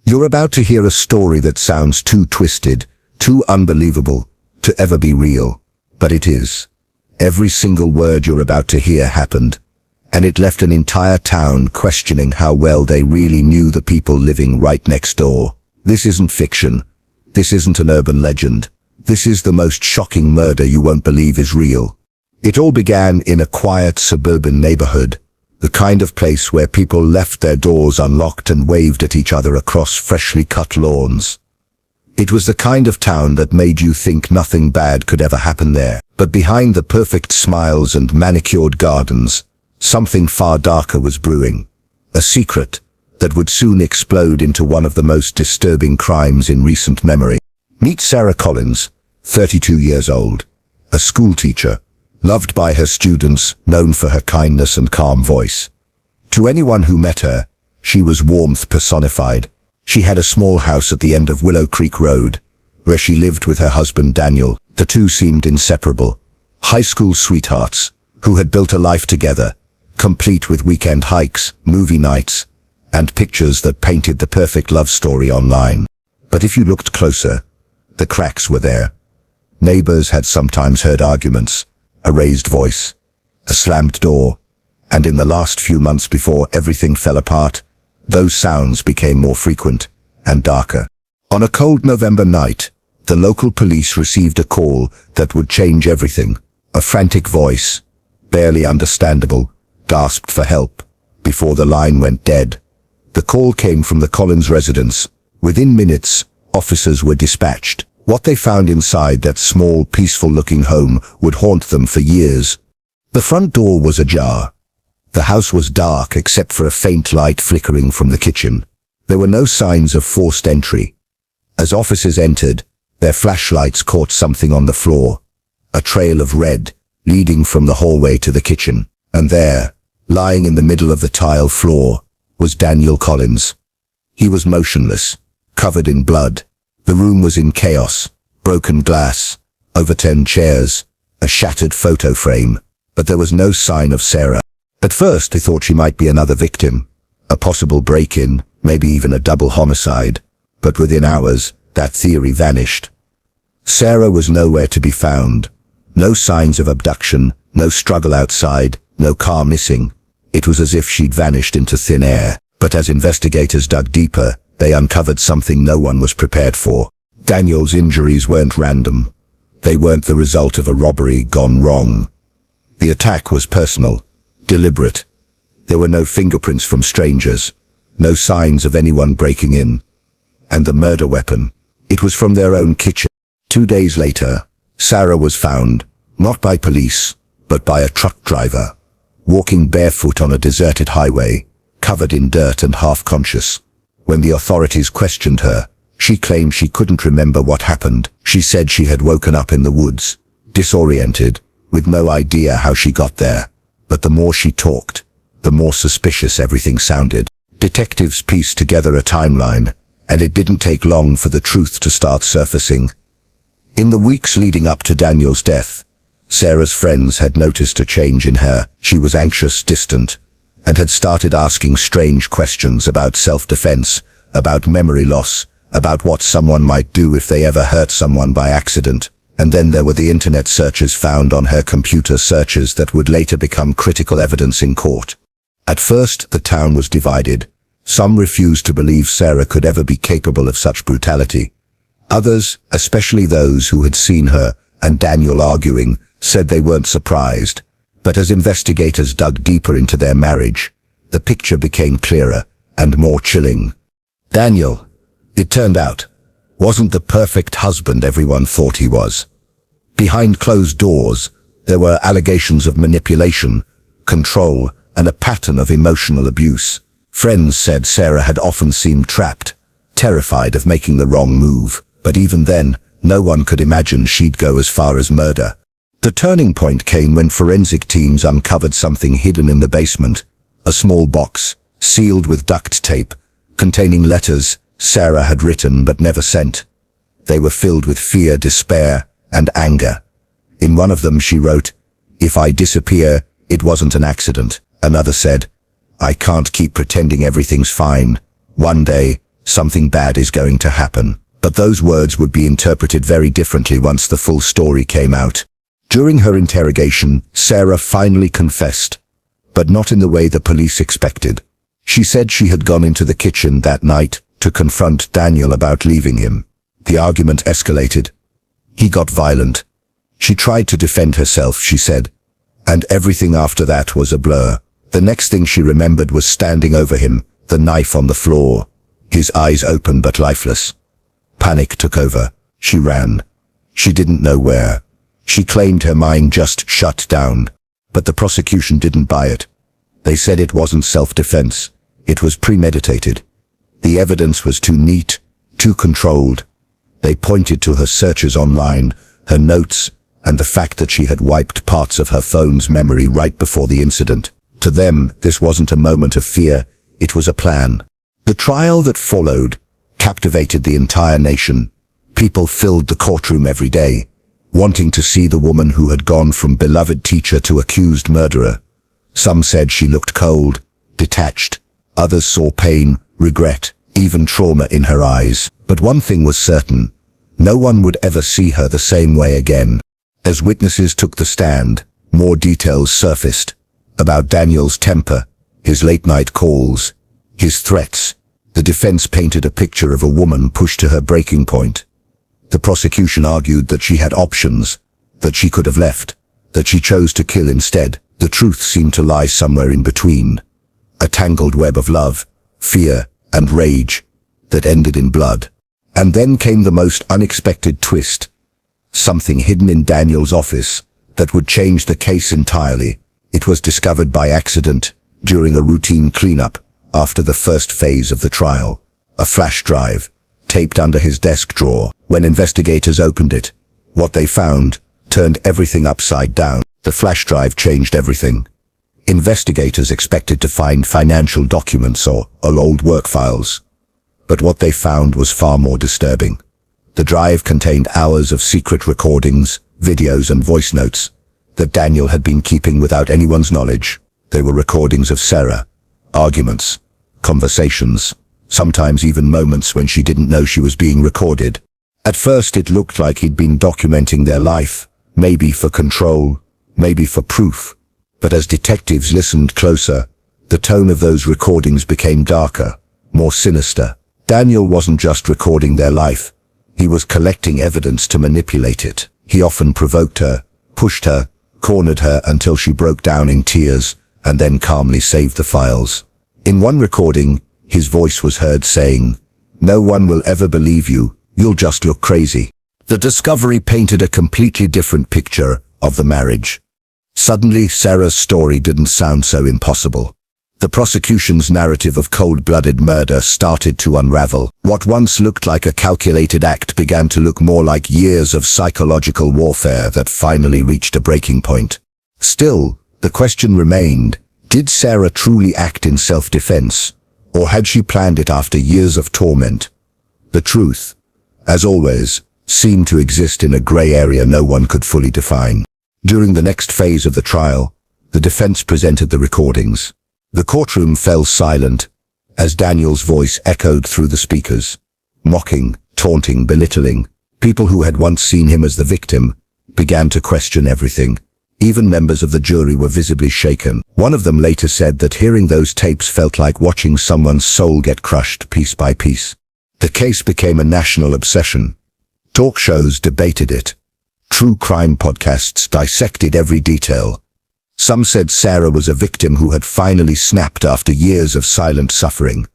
You're about to hear a story that sounds too twisted, too unbelievable, to ever be real. But it is. Every single word you're about to hear happened, and it left an entire town questioning how well they really knew the people living right next door. This isn't fiction. This isn't an urban legend. This is the most shocking murder you won't believe is real. It all began in a quiet suburban neighborhood, the kind of place where people left their doors unlocked and waved at each other across freshly cut lawns. It was the kind of town that made you think nothing bad could ever happen there. But behind the perfect smiles and manicured gardens, something far darker was brewing. A secret that would soon explode into one of the most disturbing crimes in recent memory. Meet Sarah Collins, 32 years old, a schoolteacher, loved by her students, known for her kindness and calm voice. To anyone who met her, she was warmth personified. She had a small house at the end of Willow Creek Road, where she lived with her husband Daniel. The two seemed inseparable. High school sweethearts, who had built a life together, complete with weekend hikes, movie nights, and pictures that painted the perfect love story online. But if you looked closer, the cracks were there. Neighbors had sometimes heard arguments, a raised voice, a slammed door, and in the last few months before everything fell apart, those sounds became more frequent and darker. On a cold November night, the local police received a call that would change everything. A frantic voice, barely understandable, gasped for help before the line went dead. The call came from the Collins residence. Within minutes, officers were dispatched. What they found inside that small, peaceful-looking home would haunt them for years. The front door was ajar. The house was dark except for a faint light flickering from the kitchen. There were no signs of forced entry. As officers entered, their flashlights caught something on the floor, a trail of red leading from the hallway to the kitchen. And there, lying in the middle of the tile floor, was Daniel Collins. He was motionless, covered in blood. The room was in chaos, broken glass, overturned chairs, a shattered photo frame, but there was no sign of Sarah. At first they thought she might be another victim, a possible break-in, maybe even a double homicide, but within hours, that theory vanished. Sarah was nowhere to be found. No signs of abduction, no struggle outside, no car missing. It was as if she'd vanished into thin air. But as investigators dug deeper, they uncovered something no one was prepared for. Daniel's injuries weren't random. They weren't the result of a robbery gone wrong. The attack was personal, deliberate. There were no fingerprints from strangers, no signs of anyone breaking in. And the murder weapon, it was from their own kitchen. 2 days later, Sarah was found, not by police, but by a truck driver, walking barefoot on a deserted highway, covered in dirt and half-conscious. When the authorities questioned her, she claimed she couldn't remember what happened. She said she had woken up in the woods, disoriented, with no idea how she got there. But the more she talked, the more suspicious everything sounded. Detectives pieced together a timeline, and it didn't take long for the truth to start surfacing. In the weeks leading up to Daniel's death, Sarah's friends had noticed a change in her. She was anxious, distant, and had started asking strange questions about self-defense, about memory loss, about what someone might do if they ever hurt someone by accident. And then there were the internet searches found on her computer, searches that would later become critical evidence in court. At first, the town was divided. Some refused to believe Sarah could ever be capable of such brutality. Others, especially those who had seen her and Daniel arguing, said they weren't surprised. But as investigators dug deeper into their marriage, the picture became clearer and more chilling. Daniel, it turned out, wasn't the perfect husband everyone thought he was. Behind closed doors, there were allegations of manipulation, control, and a pattern of emotional abuse. Friends said Sarah had often seemed trapped, terrified of making the wrong move, but even then, no one could imagine she'd go as far as murder. The turning point came when forensic teams uncovered something hidden in the basement, a small box, sealed with duct tape, containing letters Sarah had written but never sent. They were filled with fear, despair, and anger. In one of them she wrote, "If I disappear, it wasn't an accident." Another said, "I can't keep pretending everything's fine. One day, something bad is going to happen. But those words would be interpreted very differently once the full story came out. During her interrogation, Sarah finally confessed, but not in the way the police expected. She said she had gone into the kitchen that night to confront Daniel about leaving him. The argument escalated. He got violent. She tried to defend herself, she said, and everything after that was a blur. The next thing she remembered was standing over him, the knife on the floor, his eyes open but lifeless. Panic took over. She ran. She didn't know where. She claimed her mind just shut down, but the prosecution didn't buy it. They said it wasn't self-defense. It was premeditated. The evidence was too neat, too controlled. They pointed to her searches online, her notes, and the fact that she had wiped parts of her phone's memory right before the incident. To them, this wasn't a moment of fear, it was a plan. The trial that followed captivated the entire nation. People filled the courtroom every day, wanting to see the woman who had gone from beloved teacher to accused murderer. Some said she looked cold, detached. Others saw pain, regret, even trauma in her eyes. But one thing was certain, no one would ever see her the same way again. As witnesses took the stand, more details surfaced about Daniel's temper, his late-night calls, his threats. The defense painted a picture of a woman pushed to her breaking point. The prosecution argued that she had options, that she could have left, that she chose to kill instead. The truth seemed to lie somewhere in between. A tangled web of love, fear, and rage that ended in blood. And then came the most unexpected twist. Something hidden in Daniel's office that would change the case entirely. It was discovered by accident during a routine cleanup after the first phase of the trial. A flash drive taped under his desk drawer. When investigators opened it, what they found turned everything upside down. The flash drive changed everything. Investigators expected to find financial documents or old work files. But what they found was far more disturbing. The drive contained hours of secret recordings, videos and voice notes that Daniel had been keeping without anyone's knowledge. They were recordings of Sarah, arguments, conversations, sometimes even moments when she didn't know she was being recorded. At first it looked like he'd been documenting their life, maybe for control, maybe for proof. But as detectives listened closer, the tone of those recordings became darker, more sinister. Daniel wasn't just recording their life. He was collecting evidence to manipulate it. He often provoked her, pushed her, cornered her until she broke down in tears, and then calmly saved the files. In one recording, his voice was heard saying, "No one will ever believe you, you'll just look crazy." The discovery painted a completely different picture of the marriage. Suddenly, Sarah's story didn't sound so impossible. The prosecution's narrative of cold-blooded murder started to unravel. What once looked like a calculated act began to look more like years of psychological warfare that finally reached a breaking point. Still, the question remained, did Sarah truly act in self-defense, or had she planned it after years of torment? The truth, as always, seemed to exist in a gray area no one could fully define. During the next phase of the trial, the defense presented the recordings. The courtroom fell silent as Daniel's voice echoed through the speakers. Mocking, taunting, belittling. People who had once seen him as the victim began to question everything. Even members of the jury were visibly shaken. One of them later said that hearing those tapes felt like watching someone's soul get crushed piece by piece. The case became a national obsession. Talk shows debated it. True crime podcasts dissected every detail. Some said Sarah was a victim who had finally snapped after years of silent suffering.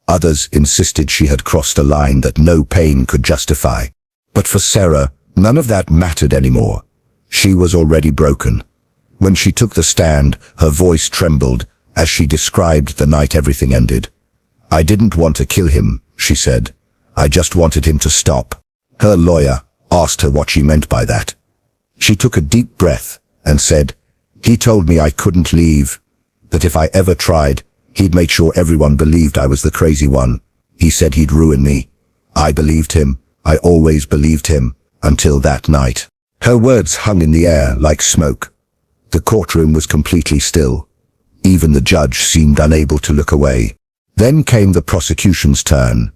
Others insisted she had crossed a line that no pain could justify. But for Sarah, none of that mattered anymore. She was already broken. When she took the stand, her voice trembled as she described the night everything ended. "I didn't want to kill him," she said. "I just wanted him to stop." Her lawyer asked her what she meant by that. She took a deep breath and said, "He told me I couldn't leave, that if I ever tried, he'd make sure everyone believed I was the crazy one. He said he'd ruin me. I believed him. I always believed him, until that night." Her words hung in the air like smoke. The courtroom was completely still. Even the judge seemed unable to look away. Then came the prosecution's turn.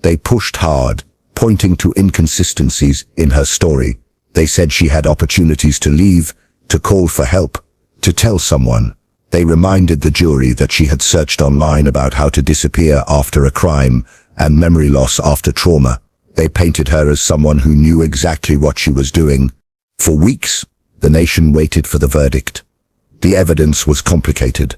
They pushed hard, pointing to inconsistencies in her story. They said she had opportunities to leave, to call for help, to tell someone. They reminded the jury that she had searched online about how to disappear after a crime and memory loss after trauma. They painted her as someone who knew exactly what she was doing. For weeks, the nation waited for the verdict. The evidence was complicated.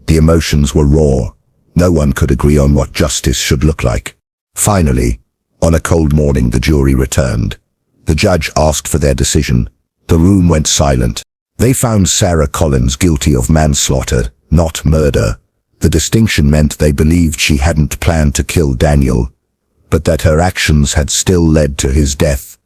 The emotions were raw. No one could agree on what justice should look like. Finally, on a cold morning, the jury returned. The judge asked for their decision. The room went silent. They found Sarah Collins guilty of manslaughter, not murder. The distinction meant they believed she hadn't planned to kill Daniel, but that her actions had still led to his death.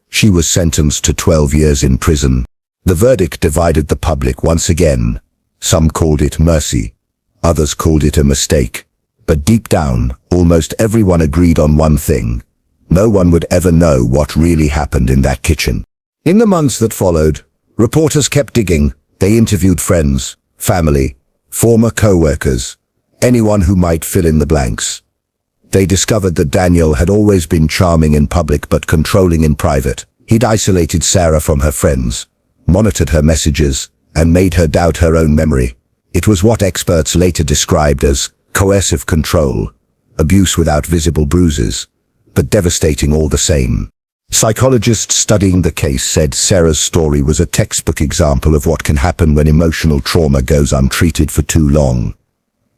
She was sentenced to 12 years in prison. The verdict divided the public once again. Some called it mercy. Others called it a mistake. But deep down, almost everyone agreed on one thing. No one would ever know what really happened in that kitchen. In the months that followed, reporters kept digging. They interviewed friends, family, former co-workers, anyone who might fill in the blanks. They discovered that Daniel had always been charming in public but controlling in private. He'd isolated Sarah from her friends, monitored her messages, and made her doubt her own memory. It was what experts later described as coercive control, abuse without visible bruises, but devastating all the same. Psychologists studying the case said Sarah's story was a textbook example of what can happen when emotional trauma goes untreated for too long.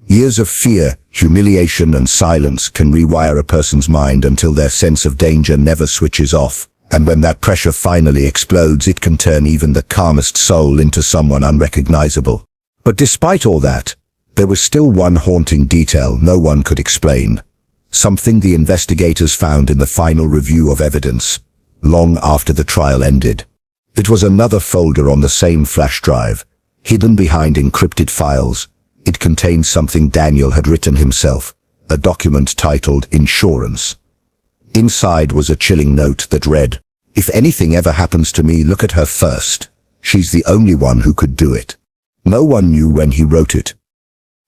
Years of fear, humiliation, and silence can rewire a person's mind until their sense of danger never switches off. And when that pressure finally explodes, it can turn even the calmest soul into someone unrecognizable. But despite all that, there was still one haunting detail no one could explain. Something the investigators found in the final review of evidence, long after the trial ended. It was another folder on the same flash drive, hidden behind encrypted files. It contained something Daniel had written himself, a document titled Insurance. Inside was a chilling note that read, "If anything ever happens to me, look at her first. She's the only one who could do it." No one knew when he wrote it.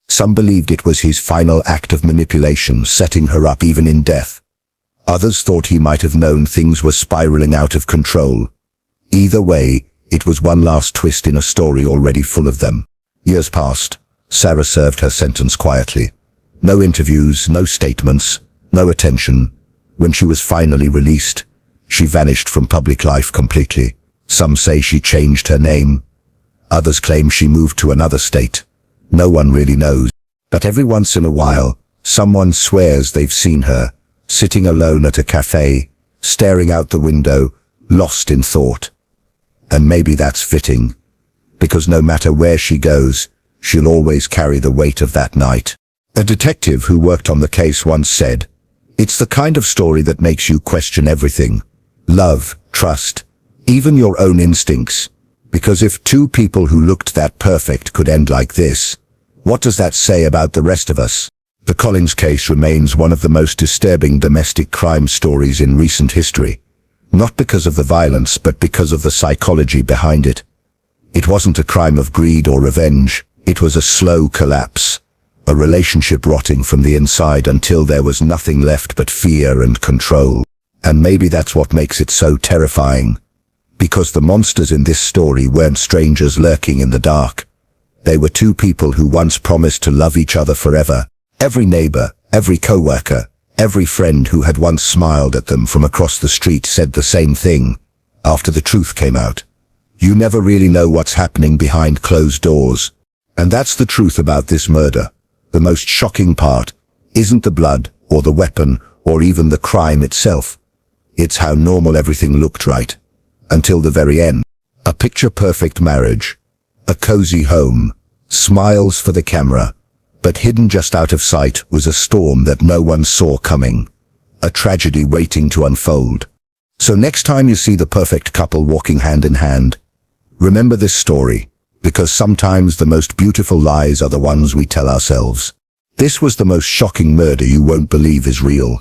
Some believed it was his final act of manipulation, setting her up even in death. Others thought he might have known things were spiraling out of control. Either way, it was one last twist in a story already full of them. Years passed. Sarah served her sentence quietly. No interviews, no statements, no attention. When she was finally released, she vanished from public life completely. Some say she changed her name. Others claim she moved to another state. No one really knows. But every once in a while, someone swears they've seen her, sitting alone at a cafe, staring out the window, lost in thought. And maybe that's fitting, because no matter where she goes, she'll always carry the weight of that night. A detective who worked on the case once said, "It's the kind of story that makes you question everything. Love, trust, even your own instincts. Because if two people who looked that perfect could end like this, what does that say about the rest of us?" The Collins case remains one of the most disturbing domestic crime stories in recent history. Not because of the violence, but because of the psychology behind it. It wasn't a crime of greed or revenge. It was a slow collapse. A relationship rotting from the inside until there was nothing left but fear and control. And maybe that's what makes it so terrifying. Because the monsters in this story weren't strangers lurking in the dark. They were two people who once promised to love each other forever. Every neighbor, every co-worker, every friend who had once smiled at them from across the street said the same thing. After the truth came out, you never really know what's happening behind closed doors. And that's the truth about this murder. The most shocking part isn't the blood or the weapon or even the crime itself. It's how normal everything looked right. Until the very end. A picture-perfect marriage. A cozy home. Smiles for the camera. But hidden just out of sight was a storm that no one saw coming. A tragedy waiting to unfold. So next time you see the perfect couple walking hand in hand, remember this story, because sometimes the most beautiful lies are the ones we tell ourselves. This was the most shocking murder you won't believe is real.